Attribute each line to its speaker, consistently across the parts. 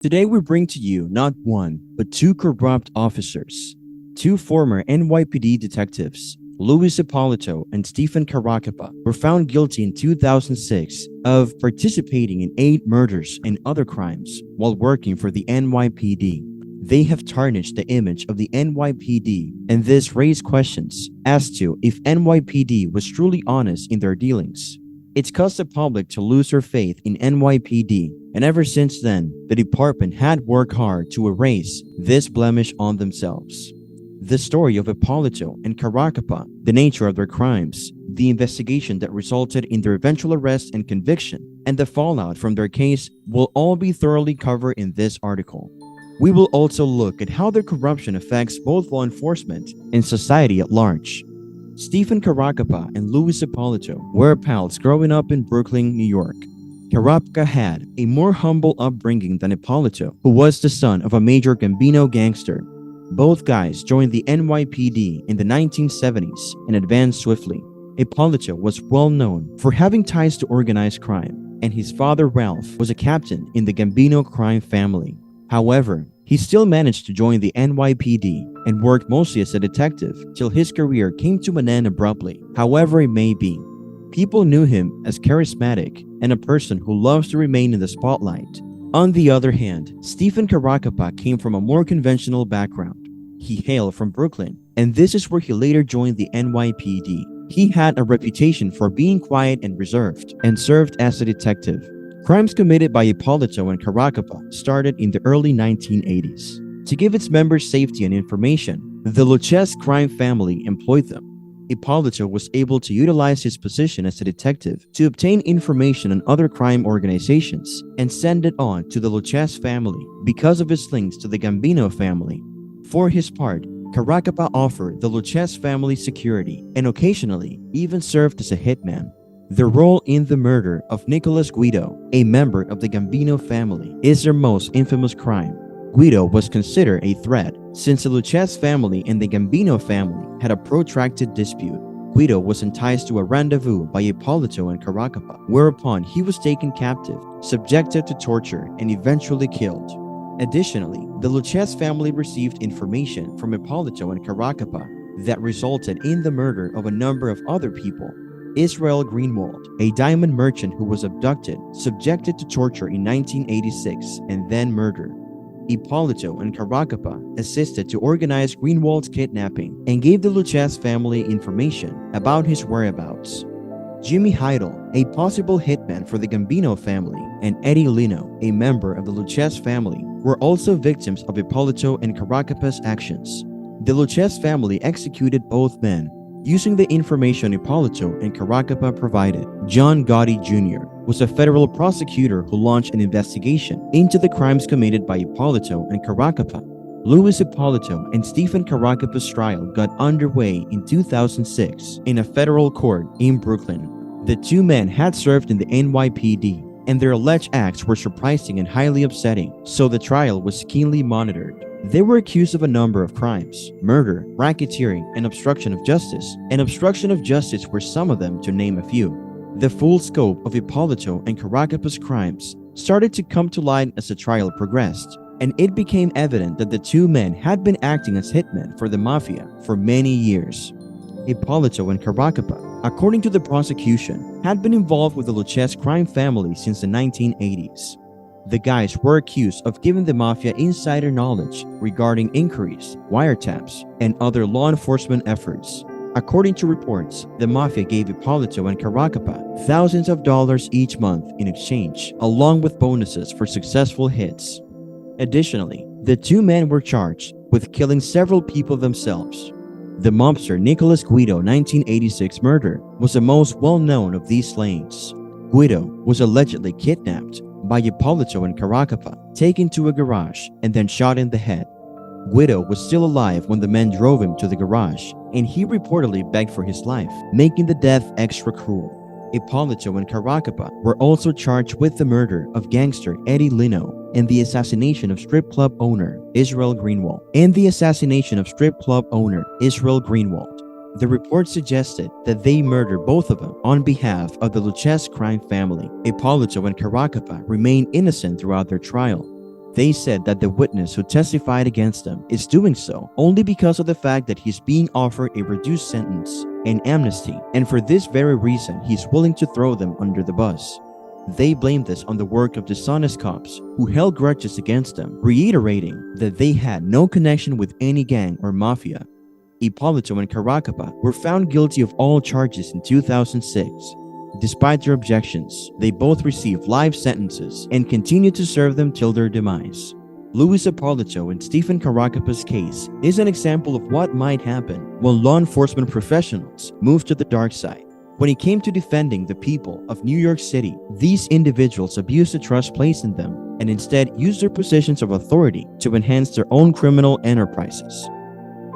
Speaker 1: Today we bring to you not one, but two corrupt officers. Two former NYPD detectives, Louis Ippolito and Stephen Caracappa, were found guilty in 2006 of participating in 8 murders and other crimes while working for the NYPD. They have tarnished the image of the NYPD, and this raised questions as to if NYPD was truly honest in their dealings. It's caused the public to lose their faith in NYPD, and ever since then, the department had worked hard to erase this blemish on themselves. The story of Eppolito and Caracappa, the nature of their crimes, the investigation that resulted in their eventual arrest and conviction, and the fallout from their case will all be thoroughly covered in this article. We will also look at how their corruption affects both law enforcement and society at large. Stephen Caracappa and Louis Ippolito were pals growing up in Brooklyn, New York. Caracappa had a more humble upbringing than Ippolito, who was the son of a major Gambino gangster. Both guys joined the NYPD in the 1970s and advanced swiftly. Ippolito was well known for having ties to organized crime, and his father Ralph was a captain in the Gambino crime family. However, he still managed to join the NYPD and worked mostly as a detective till his career came to an end abruptly. However it may be, people knew him as charismatic and a person who loves to remain in the spotlight. On the other hand, Stephen Caracappa came from a more conventional background. He hailed from Brooklyn, and this is where he later joined the NYPD. He had a reputation for being quiet and reserved, and served as a detective. Crimes committed by Ippolito and Caracappa started in the early 1980s. To give its members safety and information, the Luches crime family employed them. Ippolito was able to utilize his position as a detective to obtain information on other crime organizations and send it on to the Luches family because of his links to the Gambino family. For his part, Caracappa offered the Luches family security and occasionally even served as a hitman. Their role in the murder of Nicholas Guido, a member of the Gambino family, is their most infamous crime. Guido was considered a threat since the Luches family and the Gambino family had a protracted dispute. Guido was enticed to a rendezvous by Ippolito and Caracappa, whereupon he was taken captive, subjected to torture, and eventually killed. Additionally, the Luches family received information from Ippolito and Caracappa that resulted in the murder of a number of other people. Israel Greenwald, a diamond merchant who was abducted, subjected to torture in 1986, and then murdered. Ippolito and Caracappa assisted to organize Greenwald's kidnapping and gave the Luches family information about his whereabouts. Jimmy Heidel, a possible hitman for the Gambino family, and Eddie Lino, a member of the Luches family, were also victims of Ippolito and Caracappa's actions. The Luches family executed both men using the information Ippolito and Caracappa provided. John Gotti Jr. was a federal prosecutor who launched an investigation into the crimes committed by Ippolito and Caracappa. Louis Ippolito and Stephen Caracappa's trial got underway in 2006 in a federal court in Brooklyn. The two men had served in the NYPD, and their alleged acts were surprising and highly upsetting, so the trial was keenly monitored. They were accused of a number of crimes: murder, racketeering, and obstruction of justice. And obstruction of justice were some of them, to name a few. The full scope of Ippolito and Caracappa's crimes started to come to light as the trial progressed, and it became evident that the two men had been acting as hitmen for the mafia for many years. Ippolito and Caracappa, according to the prosecution, had been involved with the Luches crime family since the 1980s. The guys were accused of giving the mafia insider knowledge regarding inquiries, wiretaps, and other law enforcement efforts. According to reports, the mafia gave Ippolito and Caracappa thousands of dollars each month in exchange, along with bonuses for successful hits. Additionally, the two men were charged with killing several people themselves. The mobster Nicholas Guido 1986 murder was the most well-known of these slayings. Guido was allegedly kidnapped by Ippolito and Caracappa, taken to a garage, and then shot in the head. Guido was still alive when the men drove him to the garage, and he reportedly begged for his life, making the death extra cruel. Ippolito and Caracappa were also charged with the murder of gangster Eddie Lino and the assassination of strip club owner Israel Greenwald. The report suggested that they murdered both of them on behalf of the Luches crime family. Ippolito and Caracappa remained innocent throughout their trial. They said that the witness who testified against them is doing so only because of the fact that he's being offered a reduced sentence, an amnesty, and for this very reason he's willing to throw them under the bus. They blamed this on the work of dishonest cops who held grudges against them, reiterating that they had no connection with any gang or mafia. Eppolito and Caracappa were found guilty of all charges in 2006. Despite their objections, they both received life sentences and continued to serve them till their demise. Louis Eppolito and Stephen Caracappa's case is an example of what might happen when law enforcement professionals move to the dark side. When it came to defending the people of New York City, these individuals abused the trust placed in them and instead used their positions of authority to enhance their own criminal enterprises.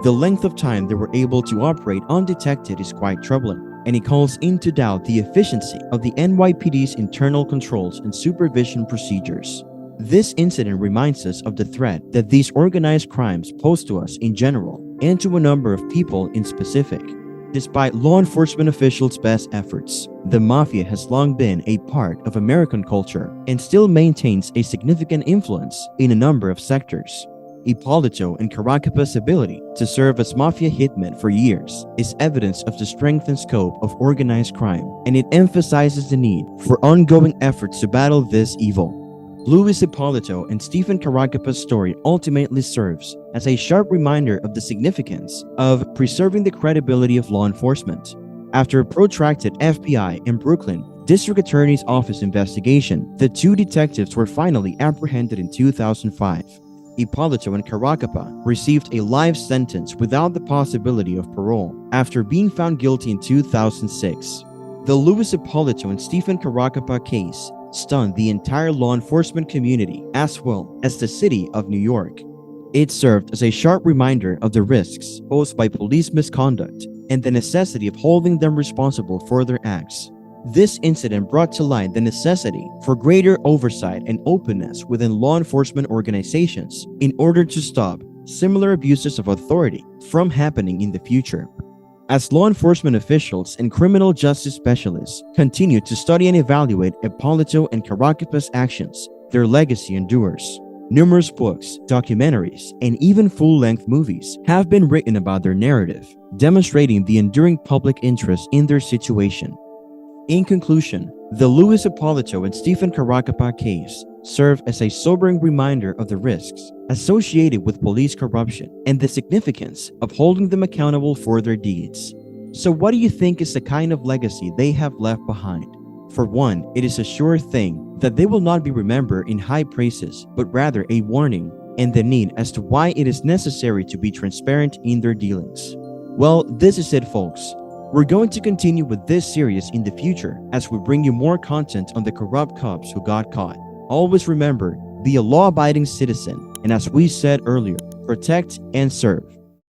Speaker 1: The length of time they were able to operate undetected is quite troubling, and it calls into doubt the efficiency of the NYPD's internal controls and supervision procedures. This incident reminds us of the threat that these organized crimes pose to us in general and to a number of people in specific. Despite law enforcement officials' best efforts, the mafia has long been a part of American culture and still maintains a significant influence in a number of sectors. Eppolito and Caracappa's ability to serve as mafia hitmen for years is evidence of the strength and scope of organized crime, and it emphasizes the need for ongoing efforts to battle this evil. Louis Eppolito and Stephen Caracappa's story ultimately serves as a sharp reminder of the significance of preserving the credibility of law enforcement. After a protracted FBI and Brooklyn District Attorney's Office investigation, the two detectives were finally apprehended in 2005. Eppolito and Caracappa received a life sentence without the possibility of parole after being found guilty in 2006. The Louis Eppolito and Stephen Caracappa case stunned the entire law enforcement community as well as the city of New York. It served as a sharp reminder of the risks posed by police misconduct and the necessity of holding them responsible for their acts. This incident brought to light the necessity for greater oversight and openness within law enforcement organizations in order to stop similar abuses of authority from happening in the future. As law enforcement officials and criminal justice specialists continue to study and evaluate Eppolito and Caracappa's actions, their legacy endures. Numerous books, documentaries, and even full-length movies have been written about their narrative, demonstrating the enduring public interest in their situation. In conclusion, the Louis Eppolito and Stephen Caracappa case serve as a sobering reminder of the risks associated with police corruption and the significance of holding them accountable for their deeds. So what do you think is the kind of legacy they have left behind? For one, it is a sure thing that they will not be remembered in high praises, but rather a warning and the need as to why it is necessary to be transparent in their dealings. Well, this is it, folks. We're going to continue with this series in the future as we bring you more content on the corrupt cops who got caught. Always remember, be a law-abiding citizen, and as we said earlier, protect and serve.